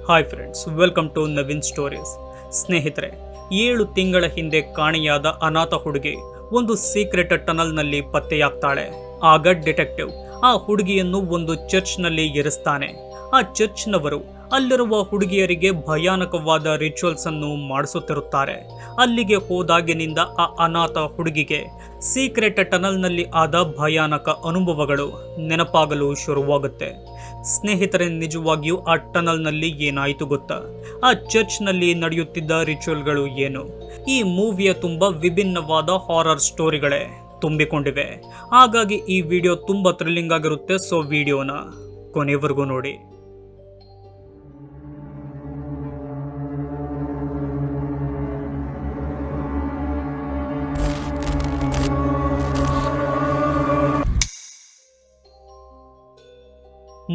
Hi friends, welcome to Naveen stories. ಸ್ನೇಹಿತರೆ, 7 ತಿಂಗಳ ಹಿಂದೆ ಕಾಣೆಯಾದ ಅನಾಥ ಹುಡುಗಿ ಒಂದು ಸೀಕ್ರೆಟ್ ಟನಲ್ನಲ್ಲಿ ಪತ್ತೆಯಾಗ್ತಾಳೆ. ಆಗ ಡಿಟೆಕ್ಟಿವ್ ಆ ಹುಡುಗಿಯನ್ನು ಒಂದು ಚರ್ಚ್ನಲ್ಲಿ ಇರಿಸ್ತಾನೆ. ಆ ಚರ್ಚ್ನವರು ಅಲ್ಲಿರುವ ಹುಡುಗಿಯರಿಗೆ ಭಯಾನಕವಾದ ರಿಚುವಲ್ಸ್ ಅನ್ನು ಮಾಡಿಸುತ್ತಿರುತ್ತಾರೆ. ಅಲ್ಲಿಗೆ ಹೋದಾಗಿನಿಂದ ಆ ಅನಾಥ ಹುಡುಗಿಗೆ ಸೀಕ್ರೆಟ್ ಟನಲ್ನಲ್ಲಿ ಆದ ಭಯಾನಕ ಅನುಭವಗಳು ನೆನಪಾಗಲು ಶುರುವಾಗುತ್ತೆ. ಸ್ನೇಹಿತರೆ, ನಿಜವಾಗಿಯೂ ಆ ಟನಲ್ನಲ್ಲಿ ಏನಾಯಿತು ಗೊತ್ತಾ? ಆ ಚರ್ಚ್ನಲ್ಲಿ ನಡೆಯುತ್ತಿದ್ದ ರಿಚುವಲ್ಗಳು ಏನು? ಈ ಮೂವಿಯ ತುಂಬ ವಿಭಿನ್ನವಾದ ಹಾರರ್ ಸ್ಟೋರಿಗಳೇ ತುಂಬಿಕೊಂಡಿವೆ. ಹಾಗಾಗಿ ಈ ವಿಡಿಯೋ ತುಂಬ ಥ್ರಿಲ್ಲಿಂಗ್ ಆಗಿರುತ್ತೆ. ಸೊ ವಿಡಿಯೋನ ಕೊನೆವರೆಗೂ ನೋಡಿ.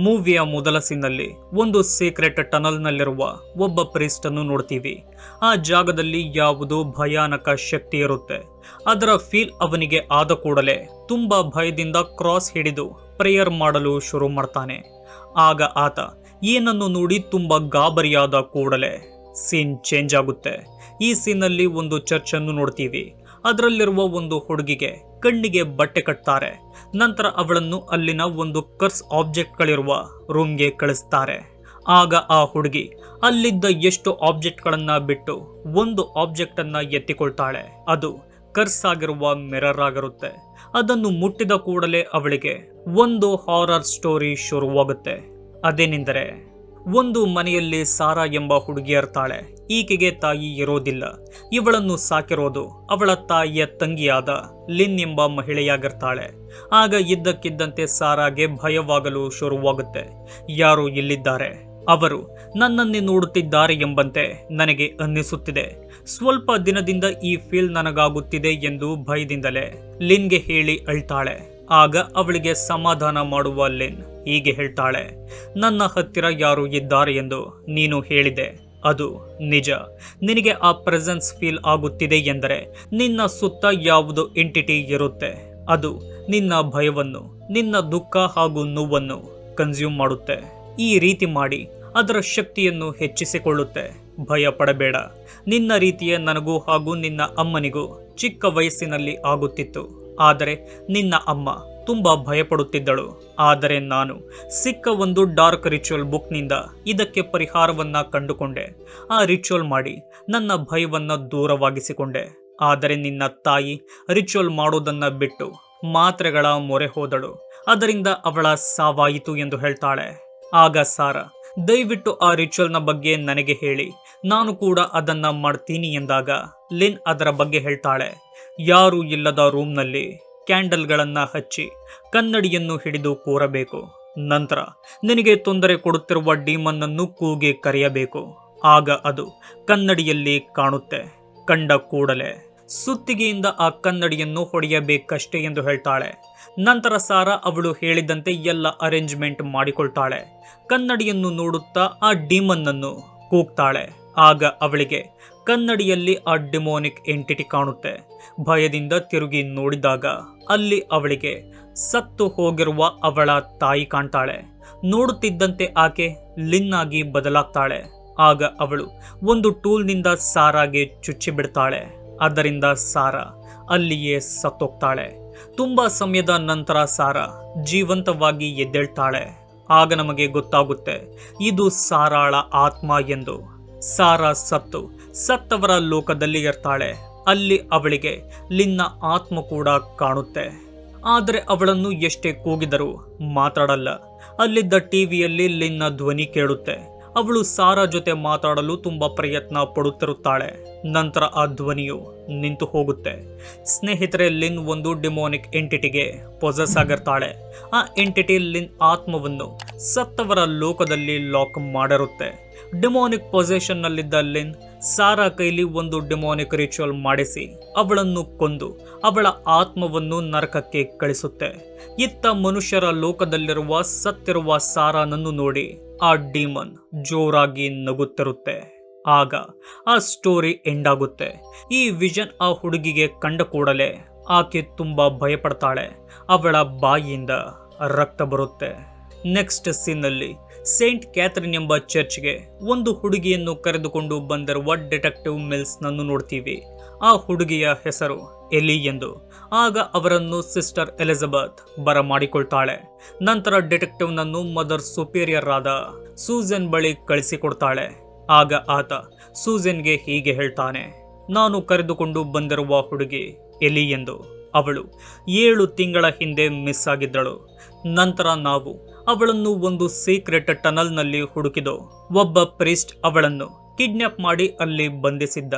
ಮೂವಿಯ ಮೊದಲ ಸೀನ್ನಲ್ಲಿ ಒಂದು ಸೀಕ್ರೆಟ್ ಟನಲ್ನಲ್ಲಿರುವ ಒಬ್ಬ ಪ್ರೀಸ್ಟ್ ಅನ್ನು ನೋಡ್ತೀವಿ. ಆ ಜಾಗದಲ್ಲಿ ಯಾವುದೋ ಭಯಾನಕ ಶಕ್ತಿ ಇರುತ್ತೆ. ಅದರ ಫೀಲ್ ಅವನಿಗೆ ಆದ ಕೂಡಲೇ ತುಂಬಾ ಭಯದಿಂದ ಕ್ರಾಸ್ ಹಿಡಿದು ಪ್ರೇಯರ್ ಮಾಡಲು ಶುರು ಮಾಡ್ತಾನೆ. ಆಗ ಆತ ಏನನ್ನು ನೋಡಿ ತುಂಬಾ ಗಾಬರಿಯಾದ ಕೂಡಲೇ ಸೀನ್ ಚೇಂಜ್ ಆಗುತ್ತೆ. ಈ ಸೀನಲ್ಲಿ ಒಂದು ಚರ್ಚ್ ಅನ್ನು ನೋಡ್ತೀವಿ. ಅದರಲ್ಲಿರುವ ಒಂದು ಹುಡುಗಿಗೆ ಕಣ್ಣಿಗೆ ಬಟ್ಟೆ ಕಟ್ತಾರೆ. ನಂತರ ಅವಳನ್ನು ಅಲ್ಲಿನ ಒಂದು ಕರ್ಸ್ ಆಬ್ಜೆಕ್ಟ್ಗಳಿರುವ ರೂಮ್ಗೆ ಕಳಿಸ್ತಾರೆ. ಆಗ ಆ ಹುಡುಗಿ ಅಲ್ಲಿದ್ದ ಎಷ್ಟು ಆಬ್ಜೆಕ್ಟ್ಗಳನ್ನ ಬಿಟ್ಟು ಒಂದು ಆಬ್ಜೆಕ್ಟ್ ಅನ್ನ ಎತ್ತಿಕೊಳ್ತಾಳೆ. ಅದು ಕರ್ಸ್ ಆಗಿರುವ ಮಿರರ್ ಆಗಿರುತ್ತೆ. ಅದನ್ನು ಮುಟ್ಟಿದ ಕೂಡಲೇ ಅವಳಿಗೆ ಒಂದು ಹಾರರ್ ಸ್ಟೋರಿ ಶುರುವಾಗುತ್ತೆ. ಅದೇನೆಂದರೆ, ಒಂದು ಮನೆಯಲ್ಲಿ ಸಾರಾ ಎಂಬ ಹುಡುಗಿ ಇರ್ತಾಳೆ. ಈಕೆಗೆ ತಾಯಿ ಇರೋದಿಲ್ಲ. ಇವಳನ್ನು ಸಾಕಿರೋದು ಅವಳ ತಾಯಿಯ ತಂಗಿಯಾದ ಲಿನ್ ಎಂಬ ಮಹಿಳೆಯಾಗಿರ್ತಾಳೆ. ಆಗ ಇದ್ದಕ್ಕಿದ್ದಂತೆ ಸಾರಾಗೆ ಭಯವಾಗಲು ಶುರುವಾಗುತ್ತೆ. ಯಾರು ಇಲ್ಲಿದ್ದಾರೆ? ಅವರು ನನ್ನನ್ನೇ ನೋಡುತ್ತಿದ್ದಾರೆ ಎಂಬಂತೆ ನನಗೆ ಅನ್ನಿಸುತ್ತಿದೆ. ಸ್ವಲ್ಪ ದಿನದಿಂದ ಈ ಫೀಲ್ ನನಗಾಗುತ್ತಿದೆ ಎಂದು ಭಯದಿಂದಲೇ ಲಿನ್ಗೆ ಹೇಳಿ ಅಳ್ತಾಳೆ. ಆಗ ಅವಳಿಗೆ ಸಮಾಧಾನ ಮಾಡುವ ಲಿನ್ ಹೀಗೆ ಹೇಳ್ತಾಳೆ, ನನ್ನ ಹತ್ತಿರ ಯಾರು ಇದ್ದಾರೆ ಎಂದು ನೀನು ಹೇಳಿದೆ, ಅದು ನಿಜ. ನಿನಗೆ ಆ ಪ್ರೆಸೆನ್ಸ್ ಫೀಲ್ ಆಗುತ್ತಿದೆ ಎಂದರೆ ನಿನ್ನ ಸುತ್ತ ಯಾವುದೋ ಎಂಟಿಟಿ ಇರುತ್ತೆ. ಅದು ನಿನ್ನ ಭಯವನ್ನು, ನಿನ್ನ ದುಃಖ ಹಾಗೂ ನೋವನ್ನು ಕನ್ಸ್ಯೂಮ್ ಮಾಡುತ್ತೆ. ಈ ರೀತಿ ಮಾಡಿ ಅದರ ಶಕ್ತಿಯನ್ನು ಹೆಚ್ಚಿಸಿಕೊಳ್ಳುತ್ತೆ. ಭಯ ಪಡಬೇಡ. ನಿನ್ನ ರೀತಿಯ ನನಗೂ ಹಾಗೂ ನಿನ್ನ ಅಮ್ಮನಿಗೂ ಚಿಕ್ಕ ವಯಸ್ಸಿನಲ್ಲಿ ಆಗುತ್ತಿತ್ತು. ಆದರೆ ನಿನ್ನ ಅಮ್ಮ ತುಂಬಾ ಭಯಪಡುತ್ತಿದ್ದಳು. ಆದರೆ ನಾನು ಸಿಕ್ಕ ಒಂದು ಡಾರ್ಕ್ ರಿಚುವಲ್ ಬುಕ್ನಿಂದ ಇದಕ್ಕೆ ಪರಿಹಾರವನ್ನ ಕಂಡುಕೊಂಡೆ. ಆ ರಿಚುವಲ್ ಮಾಡಿ ನನ್ನ ಭಯವನ್ನ ದೂರವಾಗಿಸಿಕೊಂಡೆ. ಆದರೆ ನಿನ್ನ ತಾಯಿ ರಿಚುವಲ್ ಮಾಡೋದನ್ನ ಬಿಟ್ಟು ಮಾತ್ರೆಗಳ ಮೊರೆ ಹೋದಳು. ಅದರಿಂದ ಅವಳ ಸಾವಾಯಿತು ಎಂದು ಹೇಳ್ತಾಳೆ. ಆಗ ಸಾರಾ, ದಯವಿಟ್ಟು ಆ ರಿಚುವಲ್ನ ಬಗ್ಗೆ ನನಗೆ ಹೇಳಿ, ನಾನು ಕೂಡ ಅದನ್ನ ಮಾಡ್ತೀನಿ ಎಂದಾಗ ಲಿನ್ ಅದರ ಬಗ್ಗೆ ಹೇಳ್ತಾಳೆ. ಯಾರು ಇಲ್ಲದ ರೂಮ್ನಲ್ಲಿ ಕ್ಯಾಂಡಲ್ಗಳನ್ನ ಹಚ್ಚಿ ಕನ್ನಡಿಯನ್ನು ಹಿಡಿದು ಕೂರಬೇಕು. ನಂತರ ನಿನಗೆ ತೊಂದರೆ ಕೊಡುತ್ತಿರುವ ಡೀಮನ್ ಅನ್ನು ಕೂಗಿ ಕರೆಯಬೇಕು. ಆಗ ಅದು ಕನ್ನಡಿಯಲ್ಲಿ ಕಾಣುತ್ತೆ. ಕಂಡ ಕೂಡಲೇ ಸುತ್ತಿಗೆಯಿಂದ ಆ ಕನ್ನಡಿಯನ್ನು ಹೊಡೆಯಬೇಕಷ್ಟೇ ಎಂದು ಹೇಳ್ತಾಳೆ. ನಂತರ ಸಾರಾ ಅವಳು ಹೇಳಿದಂತೆ ಎಲ್ಲ ಅರೇಂಜ್ಮೆಂಟ್ ಮಾಡಿಕೊಳ್ತಾಳೆ. ಕನ್ನಡಿಯನ್ನು ನೋಡುತ್ತಾ ಆ ಡೀಮನ್ ಅನ್ನು ಕೂಗ್ತಾಳೆ. ಆಗ ಅವಳಿಗೆ ಕನ್ನಡಿಯಲ್ಲಿ ಆ ಡಿಮೋನಿಕ್ ಎಂಟಿಟಿ ಕಾಣುತ್ತೆ. ಭಯದಿಂದ ತಿರುಗಿ ನೋಡಿದಾಗ ಅಲ್ಲಿ ಅವಳಿಗೆ ಸತ್ತು ಹೋಗಿರುವ ಅವಳ ತಾಯಿ ಕಾಣ್ತಾಳೆ. ನೋಡುತ್ತಿದ್ದಂತೆ ಆಕೆ ಲಿನ್ ಆಗಿ ಬದಲಾಗ್ತಾಳೆ. ಆಗ ಅವಳು ಒಂದು ಟೂಲ್ನಿಂದ ಸಾರಾಗೆ ಚುಚ್ಚಿ ಬಿಡ್ತಾಳೆ. ಅದರಿಂದ ಸಾರಾ ಅಲ್ಲಿಯೇ ಸತ್ತೋಗ್ತಾಳೆ. ತುಂಬಾ ಸಮಯದ ನಂತರ ಸಾರಾ ಜೀವಂತವಾಗಿ ಎದ್ದೇಳ್ತಾಳೆ. ಆಗ ನಮಗೆ ಗೊತ್ತಾಗುತ್ತೆ ಇದು ಸಾರಾಳ ಆತ್ಮ ಎಂದು. ಸಾರಾ ಸತ್ತವರ ಲೋಕದಲ್ಲಿ ಇರ್ತಾಳೆ. ಅಲ್ಲಿ ಅವಳಿಗೆ ಲಿನ್ನ ಆತ್ಮ ಕೂಡ ಕಾಣುತ್ತೆ. ಆದರೆ ಅವಳನ್ನು ಎಷ್ಟೇ ಕೂಗಿದರೂ ಮಾತಾಡಲ್ಲ. ಅಲ್ಲಿದ್ದ ಟಿವಿಯಲ್ಲಿ ಲಿನ್ನ ಧ್ವನಿ ಕೇಳುತ್ತೆ. ಅವಳು ಸಾರಾ ಜೊತೆ ಮಾತಾಡಲು ತುಂಬಾ ಪ್ರಯತ್ನ ಪಡುತ್ತಿರುತ್ತಾಳೆ. ನಂತರ ಆ ಧ್ವನಿಯು ನಿಂತು ಹೋಗುತ್ತೆ. ಸ್ನೇಹಿತರೆ, ಲಿನ್ ಒಂದು ಡಿಮೋನಿಕ್ ಎಂಟಿಟಿಗೆ ಪೊಸೆಸ್ ಆಗಿರ್ತಾಳೆ. ಆ ಎಂಟಿಟಿ ಲಿನ್ ಆತ್ಮವನ್ನು ಸತ್ತವರ ಲೋಕದಲ್ಲಿ ಲಾಕ್ ಮಾಡಿರುತ್ತೆ. ಡಿಮೋನಿಕ್ ಪೊಸೆಷನ್ ನಲ್ಲಿದ್ದ ಲಿನ್ ಸಾರಾ ಕೈಲಿ ಒಂದು ಡಿಮೋನಿಕ್ ರಿಚುವಲ್ ಮಾಡಿಸಿ ಅವಳನ್ನು ಕೊಂದು ಅವಳ ಆತ್ಮವನ್ನು ನರಕಕ್ಕೆ ಕಳಿಸುತ್ತೆ. ಇತ್ತ ಮನುಷ್ಯರ ಲೋಕದಲ್ಲಿರುವ ಸತ್ತಿರುವ ಸಾರಾನನ್ನು ನೋಡಿ ಆ ಡೀಮನ್ ಜೋರಾಗಿ ನಗುತ್ತಿರುತ್ತೆ. ಆಗ ಆ ಸ್ಟೋರಿ ಎಂಡ್ ಆಗುತ್ತೆ. ಈ ವಿಷನ್ ಆ ಹುಡುಗಿಗೆ ಕಂಡ ಕೂಡಲೇ ಆಕೆ ತುಂಬಾ ಭಯಪಡ್ತಾಳೆ. ಅವಳ ಬಾಯಿಯಿಂದ ರಕ್ತ ಬರುತ್ತೆ. ನೆಕ್ಸ್ಟ್ ಸೀನ್ನಲ್ಲಿ ಸೇಂಟ್ ಕ್ಯಾಥರಿನ್ ಎಂಬ ಚರ್ಚ್ಗೆ ಒಂದು ಹುಡುಗಿಯನ್ನು ಕರೆದುಕೊಂಡು ಬಂದಿರುವ ಡಿಟೆಕ್ಟಿವ್ ಮಿಲ್ಸ್ನನ್ನು ನೋಡ್ತೀವಿ. ಆ ಹುಡುಗಿಯ ಹೆಸರು ಎಲಿ ಎಂದು. ಆಗ ಅವರನ್ನು ಸಿಸ್ಟರ್ ಎಲಿಜಬೆತ್ ಬರಮಾಡಿಕೊಳ್ತಾಳೆ. ನಂತರ ಡಿಟೆಕ್ಟಿವ್ನನ್ನು ಮದರ್ ಸುಪೀರಿಯರ್ ಆದ ಸೂಸನ್ ಬಳಿ ಕಳಿಸಿಕೊಡ್ತಾಳೆ. ಆಗ ಆತ ಸೂಸನ್ಗೆ ಹೀಗೆ ಹೇಳ್ತಾನೆ, ನಾನು ಕರೆದುಕೊಂಡು ಬಂದಿರುವ ಹುಡುಗಿ ಎಲಿ ಎಂದು. ಅವಳು 7 ತಿಂಗಳ ಹಿಂದೆ ಮಿಸ್ ಆಗಿದ್ದಳು. ನಂತರ ನಾವು ಅವಳನ್ನು ಒಂದು ಸೀಕ್ರೆಟ್ ಟನಲ್ನಲ್ಲಿ ಹುಡುಕಿದೋ. ಒಬ್ಬ ಪ್ರೀಸ್ಟ್ ಅವಳನ್ನು ಕಿಡ್ನಾಪ್ ಮಾಡಿ ಅಲ್ಲಿ ಬಂಧಿಸಿದ್ದ.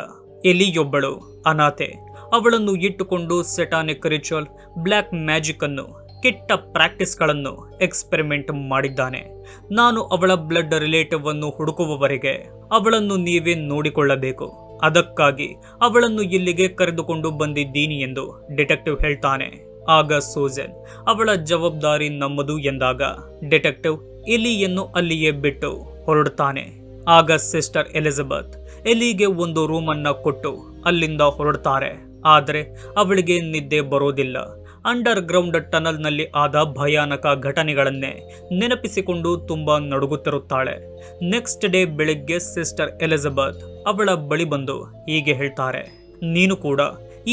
ಎಲಿಯೊಬ್ಬಳು ಅನಾಥೆ. ಅವಳನ್ನು ಇಟ್ಟುಕೊಂಡು ಸೆಟಾನಿಕ್ ರಿಚುವಲ್, ಬ್ಲ್ಯಾಕ್ ಮ್ಯಾಜಿಕ್ ಅನ್ನು, ಕೆಟ್ಟ ಪ್ರಾಕ್ಟೀಸ್ಗಳನ್ನು ಎಕ್ಸ್ಪೆರಿಮೆಂಟ್ ಮಾಡಿದ್ದಾನೆ. ನಾನು ಅವಳ ಬ್ಲಡ್ ರಿಲೇಟಿವ್ ಅನ್ನು ಹುಡುಕುವವರೆಗೆ ಅವಳನ್ನು ನೀವೇ ನೋಡಿಕೊಳ್ಳಬೇಕು. ಅದಕ್ಕಾಗಿ ಅವಳನ್ನು ಇಲ್ಲಿಗೆ ಕರೆದುಕೊಂಡು ಬಂದಿದ್ದೀನಿ ಎಂದು ಡಿಟೆಕ್ಟಿವ್ ಹೇಳ್ತಾನೆ. ಆಗ ಸೂಸನ್ ಅವಳ ಜವಾಬ್ದಾರಿ ನಮ್ಮದು ಎಂದಾಗ ಡಿಟೆಕ್ಟಿವ್ ಎಲಿಯನ್ನು ಅಲ್ಲಿಯೇ ಬಿಟ್ಟು ಹೊರಡುತ್ತಾನೆ. ಆಗ ಸಿಸ್ಟರ್ ಎಲಿಜಬೆತ್ ಎಲಿಗೆ ಒಂದು ರೂಮನ್ನ ಕೊಟ್ಟು ಅಲ್ಲಿಂದ ಹೊರಡ್ತಾರೆ. ಆದರೆ ಅವಳಿಗೆ ನಿದ್ದೆ ಬರೋದಿಲ್ಲ. ಅಂಡರ್ ಗ್ರೌಂಡ್ ಟನಲ್ನಲ್ಲಿ ಆದ ಭಯಾನಕ ಘಟನೆಗಳನ್ನೇ ನೆನಪಿಸಿಕೊಂಡು ತುಂಬಾ ನಡುಗುತ್ತಿರುತ್ತಾಳೆ. ನೆಕ್ಸ್ಟ್ ಡೇ ಬೆಳಿಗ್ಗೆ ಸಿಸ್ಟರ್ ಎಲಿಜಬೆತ್ ಅವಳ ಬಳಿ ಬಂದು ಹೀಗೆ ಹೇಳ್ತಾರೆ, ನೀನು ಕೂಡ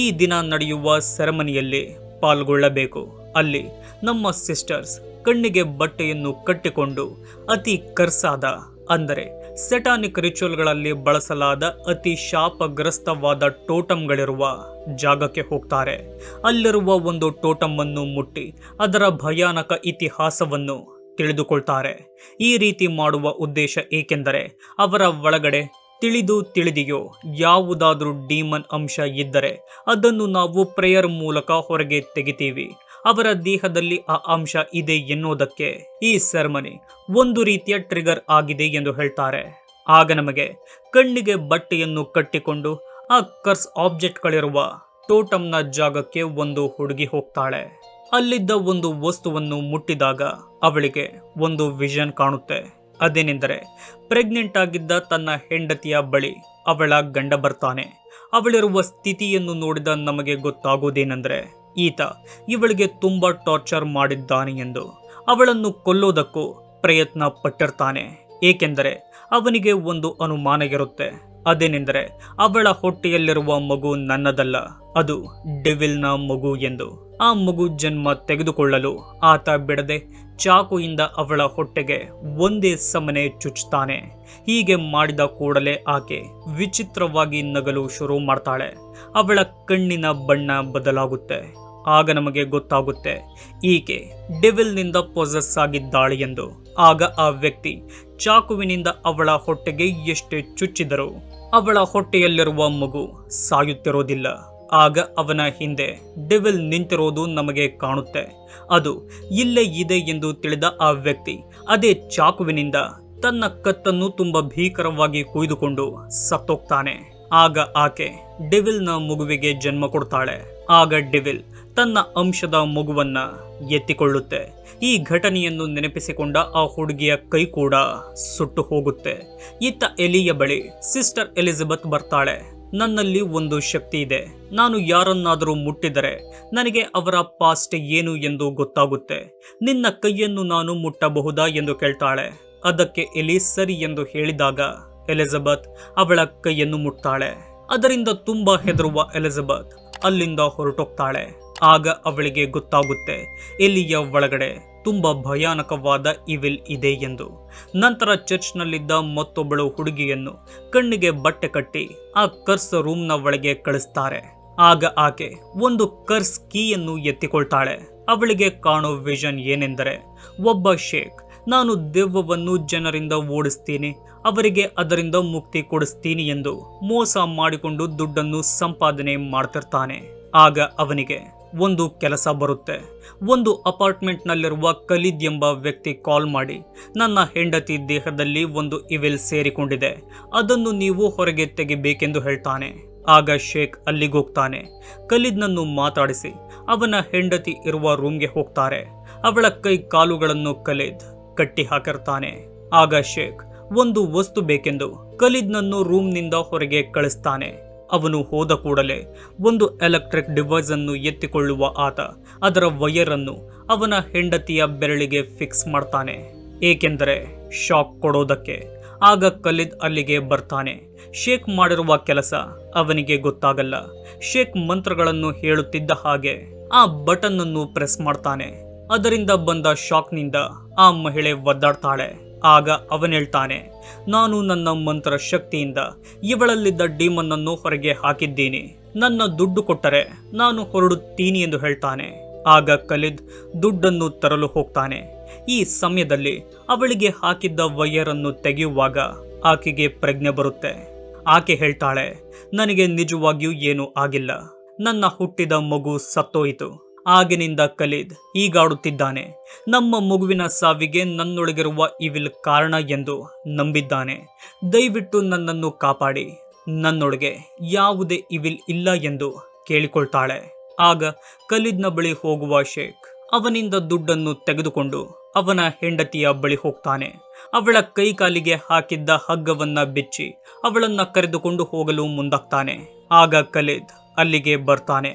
ಈ ದಿನ ನಡೆಯುವ ಸೆರೆಮನಿಯಲ್ಲಿ ಪಾಲ್ಗೊಳ್ಳಬೇಕು. ಅಲ್ಲಿ ನಮ್ಮ ಸಿಸ್ಟರ್ಸ್ ಕಣ್ಣಿಗೆ ಬಟ್ಟೆಯನ್ನು ಕಟ್ಟಿಕೊಂಡು ಅತಿ ಕರ್ಸಾದ, ಅಂದರೆ ಸೆಟಾನಿಕ್ ರಿಚುವಲ್ಗಳಲ್ಲಿ ಬಳಸಲಾದ ಅತಿ ಶಾಪಗ್ರಸ್ತವಾದ ಟೋಟಮ್ಗಳಿರುವ ಜಾಗಕ್ಕೆ ಹೋಗ್ತಾರೆ. ಅಲ್ಲಿರುವ ಒಂದು ಟೋಟಮ್ ಅನ್ನು ಮುಟ್ಟಿ ಅದರ ಭಯಾನಕ ಇತಿಹಾಸವನ್ನು ತಿಳಿದುಕೊಳ್ತಾರೆ. ಈ ರೀತಿ ಮಾಡುವ ಉದ್ದೇಶ ಏಕೆಂದರೆ ಅವರ ಒಳಗಡೆ ತಿಳಿದಿಯೋ ಯಾವುದಾದ್ರೂ ಡೀಮನ್ ಅಂಶ ಇದ್ದರೆ ಅದನ್ನು ನಾವು ಪ್ರೇಯರ್ ಮೂಲಕ ಹೊರಗೆ ತೆಗಿತೀವಿ. ಅವರ ದೇಹದಲ್ಲಿ ಆ ಅಂಶ ಇದೆ ಎನ್ನುವುದಕ್ಕೆ ಈ ಸೆರೆಮನಿ ಒಂದು ರೀತಿಯ ಟ್ರಿಗರ್ ಆಗಿದೆ ಎಂದು ಹೇಳ್ತಾರೆ. ಆಗ ನಮಗೆ ಕಣ್ಣಿಗೆ ಬಟ್ಟೆಯನ್ನು ಕಟ್ಟಿಕೊಂಡು ಆ ಕರ್ಸ್ ಆಬ್ಜೆಕ್ಟ್ಗಳಿರುವ ಟೋಟಮ್ನ ಜಾಗಕ್ಕೆ ಒಂದು ಹುಡುಗಿ ಹೋಗ್ತಾಳೆ. ಅಲ್ಲಿದ್ದ ಒಂದು ವಸ್ತುವನ್ನು ಮುಟ್ಟಿದಾಗ ಅವಳಿಗೆ ಒಂದು ವಿಷನ್ ಕಾಣುತ್ತೆ. ಅದೇನೆಂದರೆ ಪ್ರೆಗ್ನೆಂಟ್ ಆಗಿದ್ದ ತನ್ನ ಹೆಂಡತಿಯ ಬಳಿ ಅವಳ ಗಂಡ ಬರ್ತಾನೆ. ಅವಳಿರುವ ಸ್ಥಿತಿಯನ್ನು ನೋಡಿದ ನಮಗೆ ಗೊತ್ತಾಗುವುದೇನೆಂದರೆ ಈತ ಇವಳಿಗೆ ತುಂಬಾ ಟಾರ್ಚರ್ ಮಾಡಿದ್ದಾನೆ ಎಂದು. ಅವಳನ್ನು ಕೊಲ್ಲೋದಕ್ಕೂ ಪ್ರಯತ್ನ ಪಟ್ಟಿರ್ತಾನೆ. ಏಕೆಂದರೆ ಅವನಿಗೆ ಒಂದು ಅನುಮಾನ ಇರುತ್ತೆ. ಅದೇನೆಂದರೆ ಅವಳ ಹೊಟ್ಟೆಯಲ್ಲಿರುವ ಮಗು ನನ್ನದಲ್ಲ, ಅದು ಡೆವಿಲ್ನ ಮಗು ಎಂದು. ಆ ಮಗು ಜನ್ಮ ತೆಗೆದುಕೊಳ್ಳಲು ಆತ ಬಿಡದೆ ಚಾಕುಯಿಂದ ಅವಳ ಹೊಟ್ಟೆಗೆ ಒಂದೇ ಸಮನೆ ಚುಚ್ಚುತ್ತಾನೆ. ಹೀಗೆ ಮಾಡಿದ ಕೂಡಲೇ ಆಕೆ ವಿಚಿತ್ರವಾಗಿ ನಗಲು ಶುರು ಮಾಡ್ತಾಳೆ. ಅವಳ ಕಣ್ಣಿನ ಬಣ್ಣ ಬದಲಾಗುತ್ತೆ. ಆಗ ನಮಗೆ ಗೊತ್ತಾಗುತ್ತೆ ಈಕೆ ಡೆವಿಲ್ನಿಂದ ಪೊಸೆಸ್ ಆಗಿದ್ದಾಳೆ ಎಂದು. ಆಗ ಆ ವ್ಯಕ್ತಿ ಚಾಕುವಿನಿಂದ ಅವಳ ಹೊಟ್ಟೆಗೆ ಎಷ್ಟೇ ಚುಚ್ಚಿದರೂ ಅವಳ ಹೊಟ್ಟೆಯಲ್ಲಿರುವ ಮಗು ಸಾಯುತ್ತಿರೋದಿಲ್ಲ. ಆಗ ಅವನ ಹಿಂದೆ ಡೆವಿಲ್ ನಿಂತಿರೋದು ನಮಗೆ ಕಾಣುತ್ತೆ. ಅದು ಇಲ್ಲೇ ಇದೆ ಎಂದು ತಿಳಿದ ಆ ವ್ಯಕ್ತಿ ಅದೇ ಚಾಕುವಿನಿಂದ ತನ್ನ ಕತ್ತನ್ನು ತುಂಬಾ ಭೀಕರವಾಗಿ ಕೊಯ್ದುಕೊಂಡು ಸತ್ತೋಗ್ತಾನೆ. ಆಗ ಆಕೆ ಡೆವಿಲ್ನ ಮಗುವಿಗೆ ಜನ್ಮ ಕೊಡ್ತಾಳೆ. ಆಗ ಡೆವಿಲ್ ತನ್ನ ಅಂಶದ ಮಗುವನ್ನ ಎತ್ತಿಕೊಳ್ಳುತ್ತೆ. ಈ ಘಟನೆಯನ್ನು ನೆನಪಿಸಿಕೊಂಡ ಆ ಹುಡುಗಿಯ ಕೈ ಕೂಡ ಸುಟ್ಟು ಹೋಗುತ್ತೆ. ಇತ್ತ ಎಲಿಯ ಬಳಿ ಸಿಸ್ಟರ್ ಎಲಿಜಬೆತ್ ಬರ್ತಾಳೆ. ನನ್ನಲ್ಲಿ ಒಂದು ಶಕ್ತಿ ಇದೆ. ನಾನು ಯಾರನ್ನಾದರೂ ಮುಟ್ಟಿದರೆ ನನಗೆ ಅವರ ಪಾಸ್ಟ್ ಏನು ಎಂದು ಗೊತ್ತಾಗುತ್ತೆ. ನಿನ್ನ ಕೈಯನ್ನು ನಾನು ಮುಟ್ಟಬಹುದಾ ಎಂದು ಕೇಳ್ತಾಳೆ. ಅದಕ್ಕೆ ಎಲಿ ಸರಿ ಎಂದು ಹೇಳಿದಾಗ ಎಲಿಜಬೆತ್ ಅವಳ ಕೈಯನ್ನು ಮುಟ್ತಾಳೆ. ಅದರಿಂದ ತುಂಬಾ ಹೆದರುವ ಎಲಿಜಬೆತ್ ಅಲ್ಲಿಂದ ಹೊರಟೋಗ್ತಾಳೆ. ಆಗ ಅವಳಿಗೆ ಗೊತ್ತಾಗುತ್ತೆ ಎಲಿಯ ಒಳಗಡೆ ತುಂಬಾ ಭಯಾನಕವಾದ ಇವಿಲ್ ಇದೆ ಎಂದು. ನಂತರ ಚರ್ಚ್ನಲ್ಲಿದ್ದ ಮತ್ತೊಬ್ಬಳು ಹುಡುಗಿಯನ್ನು ಕಣ್ಣಿಗೆ ಬಟ್ಟೆ ಕಟ್ಟಿ ಆ ಕರ್ಸ್ ರೂಮ್ನ ಒಳಗೆ ಕಳಿಸ್ತಾರೆ. ಆಗ ಆಕೆ ಒಂದು ಕರ್ಸ್ ಕೀಯನ್ನು ಎತ್ತಿಕೊಳ್ತಾಳೆ. ಅವಳಿಗೆ ಕಾಣೋ ವಿಷನ್ ಏನೆಂದರೆ ಒಬ್ಬ ಶೇಖ್ ನಾನು ದೆವ್ವವನ್ನು ಜನರಿಂದ ಓಡಿಸ್ತೀನಿ, ಅವರಿಗೆ ಅದರಿಂದ ಮುಕ್ತಿ ಕೊಡಿಸ್ತೀನಿ ಎಂದು ಮೋಸ ಮಾಡಿಕೊಂಡು ದುಡ್ಡನ್ನು ಸಂಪಾದನೆ ಮಾಡ್ತಿರ್ತಾನೆ. ಆಗ ಅವನಿಗೆ ಒಂದು ಕೆಲಸ ಬರುತ್ತೆ. ಒಂದು ಅಪಾರ್ಟ್ಮೆಂಟ್ನಲ್ಲಿರುವ ಖಲೀದ್ ಎಂಬ ವ್ಯಕ್ತಿ ಕಾಲ್ ಮಾಡಿ ನನ್ನ ಹೆಂಡತಿ ದೇಹದಲ್ಲಿ ಒಂದು ಇವಿಲ್ ಸೇರಿಕೊಂಡಿದೆ, ಅದನ್ನು ನೀವು ಹೊರಗೆ ತೆಗಿಬೇಕೆಂದು ಹೇಳ್ತಾನೆ. ಆಗ ಶೇಖ್ ಅಲ್ಲಿಗೋಗ್ತಾನೆ. ಖಲೀದ್ನನ್ನು ಮಾತಾಡಿಸಿ ಅವನ ಹೆಂಡತಿ ಇರುವ ರೂಮ್ಗೆ ಹೋಗ್ತಾರೆ. ಅವಳ ಕೈ ಕಾಲುಗಳನ್ನು ಖಲೀದ್ ಕಟ್ಟಿ ಹಾಕಿರ್ತಾನೆ. ಆಗ ಶೇಖ್ ಒಂದು ವಸ್ತು ಬೇಕೆಂದು ಖಲೀದ್ನನ್ನು ರೂಮ್ನಿಂದ ಹೊರಗೆ ಕಳಿಸ್ತಾನೆ. ಅವನು ಹೋದ ಕೂಡಲೇ ಒಂದು ಎಲೆಕ್ಟ್ರಿಕ್ ಡಿವೈಸ್ ಅನ್ನು ಎತ್ತಿಕೊಳ್ಳುವ ಆತ ಅದರ ವೈರ್ ಅನ್ನು ಅವನ ಹೆಂಡತಿಯ ಬೆರಳಿಗೆ ಫಿಕ್ಸ್ ಮಾಡ್ತಾನೆ, ಏಕೆಂದರೆ ಶಾಕ್ ಕೊಡೋದಕ್ಕೆ. ಆಗ ಖಲೀದ್ ಅಲ್ಲಿಗೆ ಬರ್ತಾನೆ. ಶೇಕ್ ಮಾಡಿರುವ ಕೆಲಸ ಅವನಿಗೆ ಗೊತ್ತಾಗಲ್ಲ. ಶೇಕ್ ಮಂತ್ರಗಳನ್ನು ಹೇಳುತ್ತಿದ್ದ ಹಾಗೆ ಆ ಬಟನ್ ಅನ್ನು ಪ್ರೆಸ್ ಮಾಡ್ತಾನೆ. ಅದರಿಂದ ಬಂದ ಶಾಕ್ನಿಂದ ಆ ಮಹಿಳೆ ಒದ್ದಾಡ್ತಾಳೆ. ಆಗ ಅವನೇಳ್ತಾನೆ, ನಾನು ನನ್ನ ಮಂತ್ರ ಶಕ್ತಿಯಿಂದ ಇವಳಲ್ಲಿದ್ದ ಡೀಮನ್ ಅನ್ನು ಹೊರಗೆ ಹಾಕಿದ್ದೀನಿ, ನನ್ನ ದುಡ್ಡು ಕೊಟ್ಟರೆ ನಾನು ಹೊರಡುತ್ತೀನಿ ಎಂದು ಹೇಳ್ತಾನೆ. ಆಗ ಖಲೀದ್ ದುಡ್ಡನ್ನು ತರಲು ಹೋಗ್ತಾನೆ. ಈ ಸಮಯದಲ್ಲಿ ಅವಳಿಗೆ ಹಾಕಿದ್ದ ವೈಯರ್ ಅನ್ನು ತೆಗೆಯುವಾಗ ಆಕೆಗೆ ಪ್ರಜ್ಞೆ ಬರುತ್ತೆ. ಆಕೆ ಹೇಳ್ತಾಳೆ, ನನಗೆ ನಿಜವಾಗಿಯೂ ಏನೂ ಆಗಿಲ್ಲ, ನನ್ನ ಹುಟ್ಟಿದ ಮಗು ಸತ್ತೋಯಿತು. ಆಗಿನಿಂದ ಖಲೀದ್ ಈಗಾಡುತ್ತಿದ್ದಾನೆ. ನಮ್ಮ ಮಗುವಿನ ಸಾವಿಗೆ ನನ್ನೊಳಗಿರುವ ಇವಿಲ್ ಕಾರಣ ಎಂದು ನಂಬಿದ್ದಾನೆ. ದಯವಿಟ್ಟು ನನ್ನನ್ನು ಕಾಪಾಡಿ, ನನ್ನೊಳಗೆ ಯಾವುದೇ ಇವಿಲ್ ಇಲ್ಲ ಎಂದು ಕೇಳಿಕೊಳ್ತಾಳೆ. ಆಗ ಖಲೀದ್ನ ಬಳಿ ಹೋಗುವ ಶೇಕ್ ಅವನಿಂದ ದುಡ್ಡನ್ನು ತೆಗೆದುಕೊಂಡು ಅವನ ಹೆಂಡತಿಯ ಬಳಿ ಹೋಗ್ತಾನೆ. ಅವಳ ಕೈಕಾಲಿಗೆ ಹಾಕಿದ್ದ ಹಗ್ಗವನ್ನ ಬಿಚ್ಚಿ ಅವಳನ್ನ ಕರೆದುಕೊಂಡು ಹೋಗಲು ಮುಂದಾಗ್ತಾನೆ. ಆಗ ಖಲೀದ್ ಅಲ್ಲಿಗೆ ಬರ್ತಾನೆ.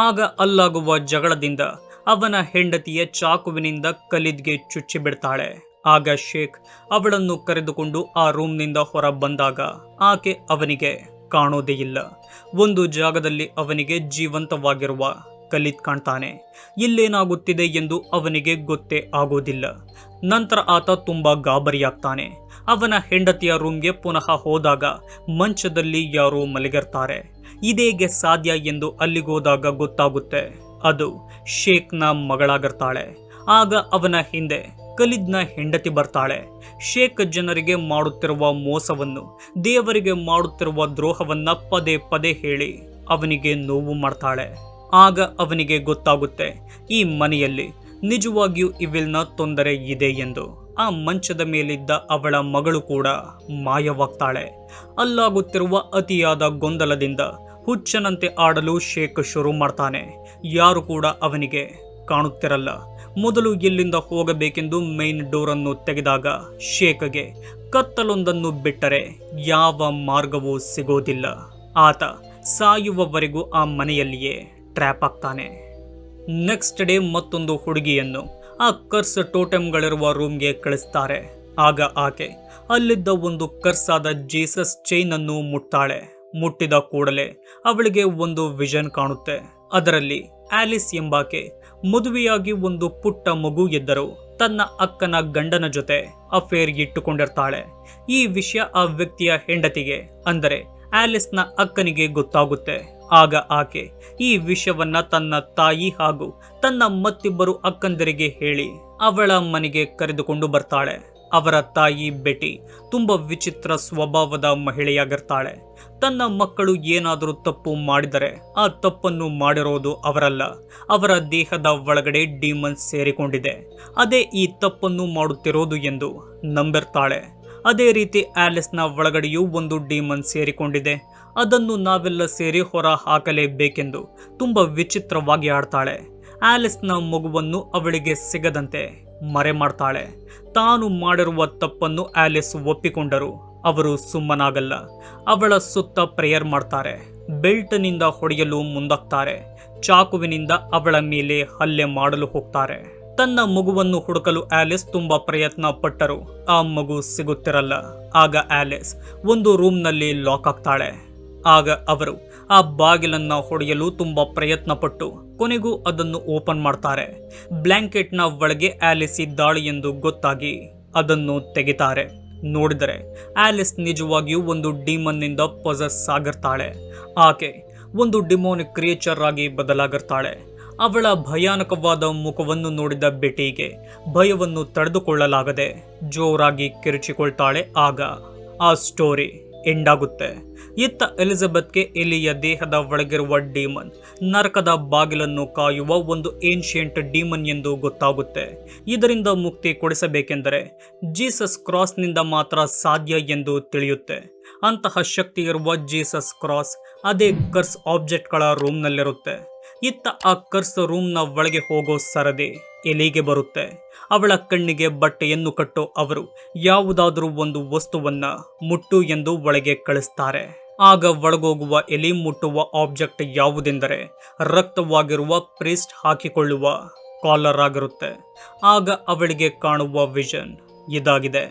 ಆಗ ಅಲ್ಲಾಗುವ ಜಗಳದಿಂದ ಅವನ ಹೆಂಡತಿಯ ಚಾಕುವಿನಿಂದ ಖಲೀದ್ಗೆ ಚುಚ್ಚಿ ಬಿಡ್ತಾಳೆ. ಆಗ ಶೇಕ್ ಅವಳನ್ನು ಕರೆದುಕೊಂಡು ಆ ರೂಮ್ನಿಂದ ಹೊರ ಬಂದಾಗ ಆಕೆ ಅವನಿಗೆ ಕಾಣೋದೇ ಇಲ್ಲ. ಒಂದು ಜಾಗದಲ್ಲಿ ಅವನಿಗೆ ಜೀವಂತವಾಗಿರುವ ಖಲೀದ್ ಕಾಣ್ತಾನೆ. ಇಲ್ಲೇನಾಗುತ್ತಿದೆ ಎಂದು ಅವನಿಗೆ ಗೊತ್ತೇ ಆಗೋದಿಲ್ಲ. ನಂತರ ಆತ ತುಂಬಾ ಗಾಬರಿಯಾಗ್ತಾನೆ. ಅವನ ಹೆಂಡತಿಯ ರೂಮ್ಗೆ ಪುನಃ ಹೋದಾಗ ಮಂಚದಲ್ಲಿ ಯಾರೋ ಮಲಗಿರ್ತಾರೆ. ಇದೇಗೆ ಸಾಧ್ಯ ಎಂದು ಅಲ್ಲಿಗೋದಾಗ ಗೊತ್ತಾಗುತ್ತೆ, ಅದು ಶೇಕ್ನ ಮಗಳಾಗಿರ್ತಾಳೆ. ಆಗ ಅವನ ಹಿಂದೆ ಖಲೀದ್ನ ಹೆಂಡತಿ ಬರ್ತಾಳೆ. ಶೇಕ್ ಜನರಿಗೆ ಮಾಡುತ್ತಿರುವ ಮೋಸವನ್ನು, ದೇವರಿಗೆ ಮಾಡುತ್ತಿರುವ ದ್ರೋಹವನ್ನ ಪದೇ ಪದೇ ಹೇಳಿ ಅವನಿಗೆ ನೋವು ಮಾಡ್ತಾಳೆ. ಆಗ ಅವನಿಗೆ ಗೊತ್ತಾಗುತ್ತೆ, ಈ ಮನೆಯಲ್ಲಿ ನಿಜವಾಗಿಯೂ ಇವಿಲ್ನ ತೊಂದರೆ ಇದೆ ಎಂದು. ಆ ಮಂಚದ ಮೇಲಿದ್ದ ಅವಳ ಮಗಳು ಕೂಡ ಮಾಯವಾಗ್ತಾಳೆ. ಅಲ್ಲಾಗುತ್ತಿರುವ ಅತಿಯಾದ ಗೊಂದಲದಿಂದ ಹುಚ್ಚನಂತೆ ಆಡಲು ಶೇಕ್ ಶುರು ಮಾಡ್ತಾನೆ. ಯಾರು ಕೂಡ ಅವನಿಗೆ ಕಾಣುತ್ತಿರಲ್ಲ. ಮೊದಲು ಎಲ್ಲಿಂದ ಹೋಗಬೇಕೆಂದು ಮೈನ್ ಡೋರ್ ಅನ್ನು ತೆಗೆದಾಗ ಶೇಕ್ಗೆ ಕತ್ತಲೊಂದನ್ನು ಬಿಟ್ಟರೆ ಯಾವ ಮಾರ್ಗವೂ ಸಿಗೋದಿಲ್ಲ. ಆತ ಸಾಯುವವರೆಗೂ ಆ ಮನೆಯಲ್ಲಿಯೇ ಟ್ರ್ಯಾಪ್ ಆಗ್ತಾನೆ. ನೆಕ್ಸ್ಟ್ ಡೇ ಮತ್ತೊಂದು ಹುಡುಗಿಯನ್ನು ಆ ಕರ್ಸ್ ಟೋಟೆಮ್ಗಳಿರುವ ರೂಮ್ಗೆ ಕಳಿಸ್ತಾರೆ. ಆಗ ಆಕೆ ಅಲ್ಲಿದ್ದ ಒಂದು ಕರ್ಸಾದ ಜೀಸಸ್ ಚೈನ್ ಅನ್ನು ಮುಟ್ತಾಳೆ. ಮುಟ್ಟಿದ ಕೂಡಲೇ ಅವಳಿಗೆ ಒಂದು ವಿಷನ್ ಕಾಣುತ್ತೆ. ಅದರಲ್ಲಿ ಆಲಿಸ್ ಎಂಬಾಕೆ ಮದುವೆಯಾಗಿ ಒಂದು ಪುಟ್ಟ ಮಗು ಇದ್ದರು ತನ್ನ ಅಕ್ಕನ ಗಂಡನ ಜೊತೆ ಅಫೇರ್ ಇಟ್ಟುಕೊಂಡಿರ್ತಾಳೆ. ಈ ವಿಷಯ ಆ ವ್ಯಕ್ತಿಯ ಹೆಂಡತಿಗೆ, ಅಂದರೆ ಆಲಿಸ್ನ ಅಕ್ಕನಿಗೆ ಗೊತ್ತಾಗುತ್ತೆ. ಆಗ ಆಕೆ ಈ ವಿಷಯವನ್ನ ತನ್ನ ತಾಯಿ ಹಾಗೂ ತನ್ನ ಮತ್ತಿಬ್ಬರು ಅಕ್ಕಂದರಿಗೆ ಹೇಳಿ ಅವಳ ಮನೆಗೆ ಕರೆದುಕೊಂಡು ಬರ್ತಾಳೆ. ಅವರ ತಾಯಿ ಬೆಟಿ ತುಂಬ ವಿಚಿತ್ರ ಸ್ವಭಾವದ ಮಹಿಳೆಯಾಗಿರ್ತಾಳೆ. ತನ್ನ ಮಕ್ಕಳು ಏನಾದರೂ ತಪ್ಪು ಮಾಡಿದರೆ ಆ ತಪ್ಪನ್ನು ಮಾಡಿರೋದು ಅವರಲ್ಲ, ಅವರ ದೇಹದ ಒಳಗಡೆ ಡೀಮನ್ ಸೇರಿಕೊಂಡಿದೆ, ಅದೇ ಈ ತಪ್ಪನ್ನು ಮಾಡುತ್ತಿರೋದು ಎಂದು ನಂಬಿರ್ತಾಳೆ. ಅದೇ ರೀತಿ ಆಲಿಸ್ನ ಒಳಗಡೆಯೂ ಒಂದು ಡೀಮನ್ ಸೇರಿಕೊಂಡಿದೆ, ಅದನ್ನು ನಾವೆಲ್ಲ ಸೇರಿ ಹೊರ ಹಾಕಲೇಬೇಕೆಂದು ತುಂಬ ವಿಚಿತ್ರವಾಗಿ ಆಡ್ತಾಳೆ. ಆಲಿಸ್ನ ಮಗುವನ್ನು ಅವಳಿಗೆ ಸಿಗದಂತೆ ಮರೆ ಮಾಡ್ತಾಳೆ. ತಾನು ಮಾಡಿರುವ ತಪ್ಪನ್ನು ಆಲಿಸ್ ಒಪ್ಪಿಕೊಂಡರು ಅವರು ಸುಮ್ಮನಾಗಲ್ಲ. ಅವಳ ಸುತ್ತ ಪ್ರೇಯರ್ ಮಾಡ್ತಾರೆ. ಬೆಲ್ಟ್ನಿಂದ ಹೊಡೆಯಲು ಮುಂದಾಗ್ತಾರೆ. ಚಾಕುವಿನಿಂದ ಅವಳ ಮೇಲೆ ಹಲ್ಲೆ ಮಾಡಲು ಹೋಗ್ತಾರೆ. ತನ್ನ ಮಗುವನ್ನು ಹುಡುಕಲು ಆಲಿಸ್ ತುಂಬಾ ಪ್ರಯತ್ನ ಪಟ್ಟರು ಆ ಮಗು ಸಿಗುತ್ತಿರಲ್ಲ. ಆಗ ಆಲಿಸ್ ಒಂದು ರೂಮ್ನಲ್ಲಿ ಲಾಕ್ ಆಗ್ತಾಳೆ. ಆಗ ಅವರು ಆ ಬಾಗಿಲನ್ನ ಹೊಡೆಯಲು ತುಂಬಾ ಪ್ರಯತ್ನ ಪಟ್ಟು ಕೊನೆಗೂ ಅದನ್ನು ಓಪನ್ ಮಾಡ್ತಾರೆ. ಬ್ಲಾಂಕೆಟ್ನ ಒಳಗೆ ಆಲಿಸ್ ಇದ್ದಾಳೆ ಎಂದು ಗೊತ್ತಾಗಿ ಅದನ್ನು ತೆಗಿತಾರೆ. ನೋಡಿದರೆ ಆಲಿಸ್ ನಿಜವಾಗಿಯೂ ಒಂದು ಡೀಮನ್ನಿಂದ ಪೊಸೆಸ್ ಆಗಿರ್ತಾಳೆ. ಆಕೆ ಒಂದು ಡಿಮೋನಿಕ್ ಕ್ರಿಯೇಚರ್ ಆಗಿ ಬದಲಾಗಿರ್ತಾಳೆ. ಅವಳ ಭಯಾನಕವಾದ ಮುಖವನ್ನು ನೋಡಿದ ಬೆಟಿಗೆ ಭಯವನ್ನು ತಡೆದುಕೊಳ್ಳಲಾಗದೆ ಜೋರಾಗಿ ಕಿರುಚಿಕೊಳ್ತಾಳೆ. ಆಗ ಆ ಸ್ಟೋರಿ ಎಂಡ್ ಆಗುತ್ತೆ. ಇತ್ತ ಎಲಿಜಬೆತ್ಗೆ ಎಲಿಯ ದೇಹದ ಒಳಗಿರುವ ಡೀಮನ್ ನರಕದ ಬಾಗಿಲನ್ನು ಕಾಯುವ ಒಂದು ಏನ್ಷಿಯಂಟ್ ಡೀಮನ್ ಎಂದು ಗೊತ್ತಾಗುತ್ತೆ. ಇದರಿಂದ ಮುಕ್ತಿ ಕೊಡಿಸಬೇಕೆಂದರೆ ಜೀಸಸ್ ಕ್ರಾಸ್ನಿಂದ ಮಾತ್ರ ಸಾಧ್ಯ ಎಂದು ತಿಳಿಯುತ್ತೆ. ಅಂತಹ ಶಕ್ತಿ ಇರುವ ಜೀಸಸ್ ಕ್ರಾಸ್ ಅದೇ ಕರ್ಸ್ ಆಬ್ಜೆಕ್ಟ್ಗಳ ರೂಮ್ನಲ್ಲಿರುತ್ತೆ. ಇತ್ತ ಆ ಕರ್ಸ್ ರೂಮ್ನ ಒಳಗೆ ಹೋಗೋ ಸರದಿ ಎಲಿಗೆ ಬರುತ್ತೆ. ಅವಳ ಕಣ್ಣಿಗೆ ಬಟ್ಟೆಯನ್ನು ಕಟ್ಟೋ ಅವರು ಯಾವುದಾದ್ರೂ ಒಂದು ವಸ್ತುವನ್ನ ಮುಟ್ಟು ಎಂದು ಒಳಗೆ ಕಳಿಸ್ತಾರೆ. ಆಗ ಒಳಗೋಗುವ ಎಲಿ ಮುಟ್ಟುವ ಆಬ್ಜೆಕ್ಟ್ ಯಾವುದೆಂದರೆ ರಕ್ತವಾಗಿರುವ ಪ್ರೀಸ್ಟ್ ಹಾಕಿಕೊಳ್ಳುವ ಕಾಲರ್ ಆಗಿರುತ್ತೆ. ಆಗ ಅವಳಿಗೆ ಕಾಣುವ ವಿಷನ್ ಇದಾಗಿದೆ.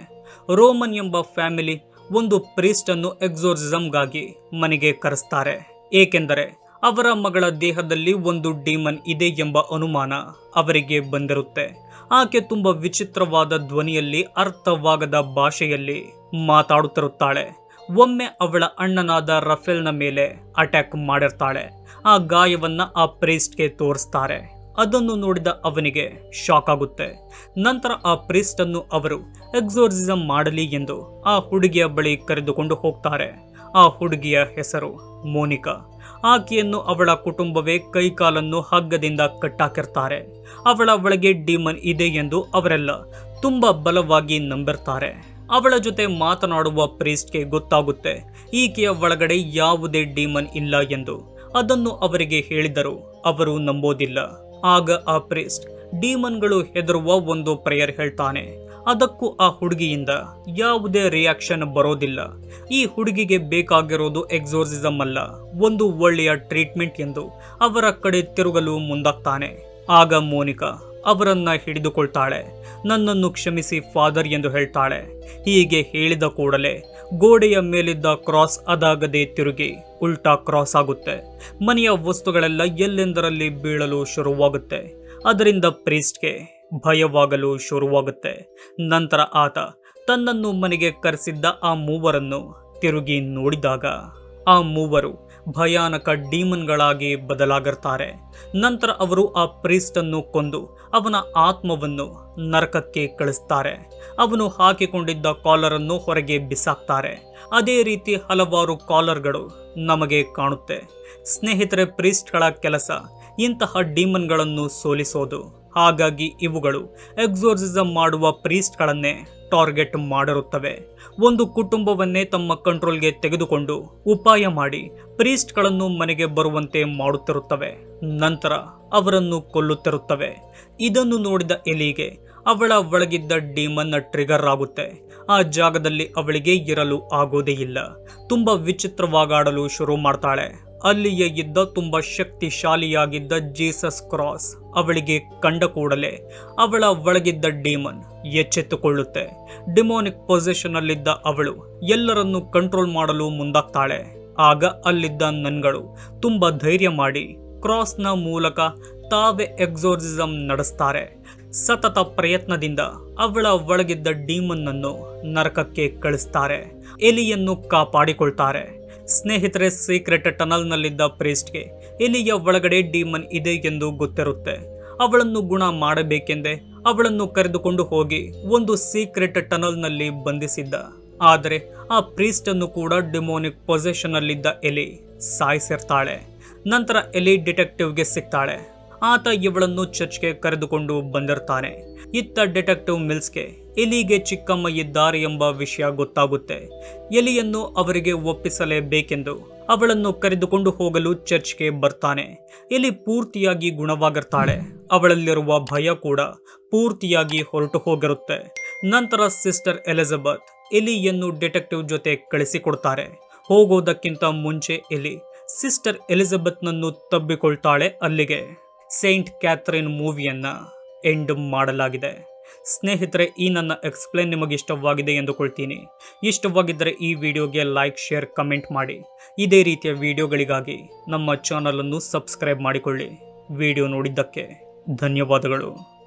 ರೋಮನ್ ಎಂಬ ಫ್ಯಾಮಿಲಿ ಒಂದು ಪ್ರೀಸ್ಟ್ ಅನ್ನು ಎಕ್ಸೋರ್ಸಿಸಂಗಾಗಿ ಮನೆಗೆ ಕರೆಸ್ತಾರೆ. ಏಕೆಂದರೆ ಅವರ ಮಗಳ ದೇಹದಲ್ಲಿ ಒಂದು ಡೀಮನ್ ಇದೆ ಎಂಬ ಅನುಮಾನ ಅವರಿಗೆ ಬಂದಿರುತ್ತೆ. ಆಕೆ ತುಂಬಾ ವಿಚಿತ್ರವಾದ ಧ್ವನಿಯಲ್ಲಿ ಅರ್ಥವಾಗದ ಭಾಷೆಯಲ್ಲಿ ಮಾತಾಡುತ್ತಿರುತ್ತಾಳೆ. ಒಮ್ಮೆ ಅವಳ ಅಣ್ಣನಾದ ರಫೇಲ್ನ ಮೇಲೆ ಅಟ್ಯಾಕ್ ಮಾಡಿರ್ತಾಳೆ. ಆ ಗಾಯವನ್ನ ಆ ಪ್ರೀಸ್ಟ್ಗೆ ತೋರಿಸ್ತಾರೆ. ಅದನ್ನು ನೋಡಿದ ಅವನಿಗೆ ಶಾಕ್ ಆಗುತ್ತೆ. ನಂತರ ಆ ಪ್ರೀಸ್ಟ್ ಅನ್ನು ಅವರು ಎಕ್ಸೋರ್ಸಿಸಂ ಮಾಡಲಿ ಎಂದು ಆ ಹುಡುಗಿಯ ಬಳಿ ಕರೆದುಕೊಂಡು ಹೋಗ್ತಾರೆ. ಆ ಹುಡುಗಿಯ ಹೆಸರು ಮೋನಿಕಾ. ಆಕೆಯನ್ನು ಅವಳ ಕುಟುಂಬವೇ ಕೈಕಾಲನ್ನು ಹಗ್ಗದಿಂದ ಕಟ್ಟಾಕಿರ್ತಾರೆ. ಅವಳ ಒಳಗೆ ಡೀಮನ್ ಇದೆ ಎಂದು ಅವರೆಲ್ಲ ತುಂಬಾ ಬಲವಾಗಿ ನಂಬಿರ್ತಾರೆ. ಅವಳ ಜೊತೆ ಮಾತನಾಡುವ ಪ್ರೀಸ್ಟ್ಗೆ ಗೊತ್ತಾಗುತ್ತೆ ಈಕೆಯ ಒಳಗಡೆ ಯಾವುದೇ ಡೀಮನ್ ಇಲ್ಲ ಎಂದು. ಅದನ್ನು ಅವರಿಗೆ ಹೇಳಿದರೂ ಅವರು ನಂಬೋದಿಲ್ಲ. ಆಗ ಆ ಪ್ರೀಸ್ಟ್ ಡೀಮನ್ಗಳು ಹೆದರುವ ಒಂದು ಪ್ರೇಯರ್ ಹೇಳ್ತಾನೆ. ಅದಕ್ಕೂ ಆ ಹುಡುಗಿಯಿಂದ ಯಾವುದೇ ರಿಯಾಕ್ಷನ್ ಬರೋದಿಲ್ಲ. ಈ ಹುಡುಗಿಗೆ ಬೇಕಾಗಿರೋದು ಎಕ್ಸೋರ್ಸಿಸಂ ಅಲ್ಲ, ಒಂದು ಒಳ್ಳೆಯ ಟ್ರೀಟ್ಮೆಂಟ್ ಎಂದು ಅವರ ಕಡೆ ತಿರುಗಲು ಮುಂದಾಗ್ತಾನೆ. ಆಗ ಮೋನಿಕಾ ಅವರನ್ನ ಹಿಡಿದುಕೊಳ್ತಾಳೆ. ನನ್ನನ್ನು ಕ್ಷಮಿಸಿ ಫಾದರ್ ಎಂದು ಹೇಳ್ತಾಳೆ. ಹೀಗೆ ಹೇಳಿದ ಕೂಡಲೇ ಗೋಡೆಯ ಮೇಲಿದ್ದ ಕ್ರಾಸ್ ಅದಾಗದೆ ತಿರುಗಿ ಉಲ್ಟಾ ಕ್ರಾಸ್ ಆಗುತ್ತೆ. ಮನೆಯ ವಸ್ತುಗಳೆಲ್ಲ ಎಲ್ಲೆಂದರಲ್ಲಿ ಬೀಳಲು ಶುರುವಾಗುತ್ತೆ. ಅದರಿಂದ ಪ್ರೀಸ್ಟ್ಗೆ ಭಯವಾಗಲು ಶುರುವಾಗುತ್ತೆ. ನಂತರ ಆತ ತನ್ನನ್ನು ಮನೆಗೆ ಕರೆಸಿದ್ದ ಆ ಮೂವರನ್ನು ತಿರುಗಿ ನೋಡಿದಾಗ ಆ ಮೂವರು ಭಯಾನಕ ಡೀಮನ್ಗಳಾಗಿ ಬದಲಾಗಿರ್ತಾರೆ. ನಂತರ ಅವರು ಆ ಪ್ರೀಸ್ಟ್ ಅನ್ನು ಕೊಂದು ಅವನ ಆತ್ಮವನ್ನು ನರಕಕ್ಕೆ ಕಳಿಸ್ತಾರೆ. ಅವನು ಹಾಕಿಕೊಂಡಿದ್ದ ಕಾಲರ್ ಅನ್ನು ಹೊರಗೆ ಬಿಸಾಕ್ತಾರೆ. ಅದೇ ರೀತಿ ಹಲವಾರು ಕಾಲರ್ಗಳು ನಮಗೆ ಕಾಣುತ್ತೆ. ಸ್ನೇಹಿತರೆ, ಪ್ರೀಸ್ಟ್ಗಳ ಕೆಲಸ ಇಂತಹ ಡೀಮನ್ಗಳನ್ನು ಸೋಲಿಸೋದು. ಹಾಗಾಗಿ ಇವುಗಳು ಎಕ್ಸೋರ್ಸಿಸಂ ಮಾಡುವ ಪ್ರೀಸ್ಟ್ಗಳನ್ನೇ ಟಾರ್ಗೆಟ್ ಮಾಡಿರುತ್ತವೆ. ಒಂದು ಕುಟುಂಬವನ್ನೇ ತಮ್ಮ ಕಂಟ್ರೋಲ್ಗೆ ತೆಗೆದುಕೊಂಡು ಉಪಾಯ ಮಾಡಿ ಪ್ರೀಸ್ಟ್ಗಳನ್ನು ಮನೆಗೆ ಬರುವಂತೆ ಮಾಡುತ್ತಿರುತ್ತವೆ. ನಂತರ ಅವರನ್ನು ಕೊಲ್ಲುತ್ತಿರುತ್ತವೆ. ಇದನ್ನು ನೋಡಿದ ಎಲಿಗೆ ಅವಳ ಒಳಗಿದ್ದ ಡೀಮನ್ ಟ್ರಿಗರ್ ಆಗುತ್ತೆ. ಆ ಜಾಗದಲ್ಲಿ ಅವಳಿಗೆ ಇರಲು ಆಗೋದೇ ಇಲ್ಲ. ತುಂಬಾ ವಿಚಿತ್ರವಾಗಾಡಲು ಶುರು ಮಾಡ್ತಾಳೆ. ಅಲ್ಲಿಯೇ ಇದ್ದ ತುಂಬಾ ಶಕ್ತಿಶಾಲಿಯಾಗಿದ್ದ ಜೀಸಸ್ ಕ್ರಾಸ್ ಅವಳಿಗೆ ಕಂಡ ಕೂಡಲೇ ಅವಳ ಒಳಗಿದ್ದ ಡೀಮನ್ ಎಚ್ಚೆತ್ತುಕೊಳ್ಳುತ್ತೆ. ಡಿಮೋನಿಕ್ ಪೊಸೆಷನ್ ಅಲ್ಲಿದ್ದ ಅವಳು ಎಲ್ಲರನ್ನು ಕಂಟ್ರೋಲ್ ಮಾಡಲು ಮುಂದಾಗ್ತಾಳೆ. ಆಗ ಅಲ್ಲಿದ್ದ ನನ್ಗಳು ತುಂಬಾ ಧೈರ್ಯ ಮಾಡಿ ಕ್ರಾಸ್ನ ಮೂಲಕ ತಾವೇ ಎಕ್ಸೋರ್ಸಿಸಂ ನಡೆಸ್ತಾರೆ. ಸತತ ಪ್ರಯತ್ನದಿಂದ ಅವಳ ಒಳಗಿದ್ದ ಡೀಮನ್ ಅನ್ನು ನರಕಕ್ಕೆ ಕಳಿಸ್ತಾರೆ. ಎಲಿಯನ್ನು ಕಾಪಾಡಿಕೊಳ್ತಾರೆ. ಸ್ನೇಹಿತರೆ, ಸೀಕ್ರೆಟ್ ಟನಲ್ನಲ್ಲಿದ್ದ ಪ್ರೀಸ್ಟ್ಗೆ ಎಲಿಯ ಒಳಗಡೆ ಡೀಮನ್ ಇದೆ ಎಂದು ಗೊತ್ತಿರುತ್ತೆ. ಅವಳನ್ನು ಗುಣ ಮಾಡಬೇಕೆಂದೇ ಅವಳನ್ನು ಕರೆದುಕೊಂಡು ಹೋಗಿ ಒಂದು ಸೀಕ್ರೆಟ್ ಟನಲ್ನಲ್ಲಿ ಬಂಧಿಸಿದ್ದ. ಆದರೆ ಆ ಪ್ರೀಸ್ಟ್ ಅನ್ನು ಕೂಡ ಡಿಮೋನಿಕ್ ಪೊಸೆಷನ್ ಅಲ್ಲಿದ್ದ ಎಲಿ ಸಾಯಿಸಿರ್ತಾಳೆ. ನಂತರ ಎಲಿ ಡಿಟೆಕ್ಟಿವ್ಗೆ ಸಿಗ್ತಾಳೆ. ಆತ ಇವಳನ್ನು ಚರ್ಚ್ಗೆ ಕರೆದುಕೊಂಡು ಬಂದಿರ್ತಾನೆ. ಇತ್ತ ಡಿಟೆಕ್ಟಿವ್ ಮಿಲ್ಸ್ಗೆ ಎಲಿಗೆ ಚಿಕ್ಕಮ್ಮ ಇದ್ದಾರೆ ಎಂಬ ವಿಷಯ ಗೊತ್ತಾಗುತ್ತೆ. ಎಲಿಯನ್ನು ಅವರಿಗೆ ಒಪ್ಪಿಸಲೇಬೇಕೆಂದು ಅವಳನ್ನು ಕರೆದುಕೊಂಡು ಹೋಗಲು ಚರ್ಚ್ಗೆ ಬರ್ತಾನೆ. ಎಲಿ ಪೂರ್ತಿಯಾಗಿ ಗುಣವಾಗಿರ್ತಾಳೆ. ಅವಳಲ್ಲಿರುವ ಭಯ ಕೂಡ ಪೂರ್ತಿಯಾಗಿ ಹೊರಟು ಹೋಗಿರುತ್ತೆ. ನಂತರ ಸಿಸ್ಟರ್ ಎಲಿಜಬೆತ್ ಎಲಿಯನ್ನು ಡಿಟೆಕ್ಟಿವ್ ಜೊತೆ ಕಳಿಸಿಕೊಡ್ತಾರೆ. ಹೋಗೋದಕ್ಕಿಂತ ಮುಂಚೆ ಎಲಿ ಸಿಸ್ಟರ್ ಎಲಿಜಬೆತ್ನನ್ನು ತಬ್ಬಿಕೊಳ್ತಾಳೆ. ಅಲ್ಲಿಗೆ ಸೈಂಟ್ ಕ್ಯಾಥರಿನ್ ಮೂವಿಯನ್ನ ಎಂಡ್ ಮಾಡಲಾಗಿದೆ. ಸ್ನೇಹಿತರೆ, ಈ ನನ್ನ ಎಕ್ಸ್ಪ್ಲೇನ್ ನಿಮಗೆ ಇಷ್ಟವಾಗಿದೆ ಎಂದುಕೊಳ್ತೀನಿ. ಇಷ್ಟವಾಗಿದ್ದರೆ ಈ ವಿಡಿಯೋಗೆ ಲೈಕ್, ಶೇರ್, ಕಮೆಂಟ್ ಮಾಡಿ. ಇದೇ ರೀತಿಯ ವಿಡಿಯೋಗಳಿಗಾಗಿ ನಮ್ಮ ಚಾನಲನ್ನು ಸಬ್ಸ್ಕ್ರೈಬ್ ಮಾಡಿಕೊಳ್ಳಿ. ವಿಡಿಯೋ ನೋಡಿದ್ದಕ್ಕೆ ಧನ್ಯವಾದಗಳು.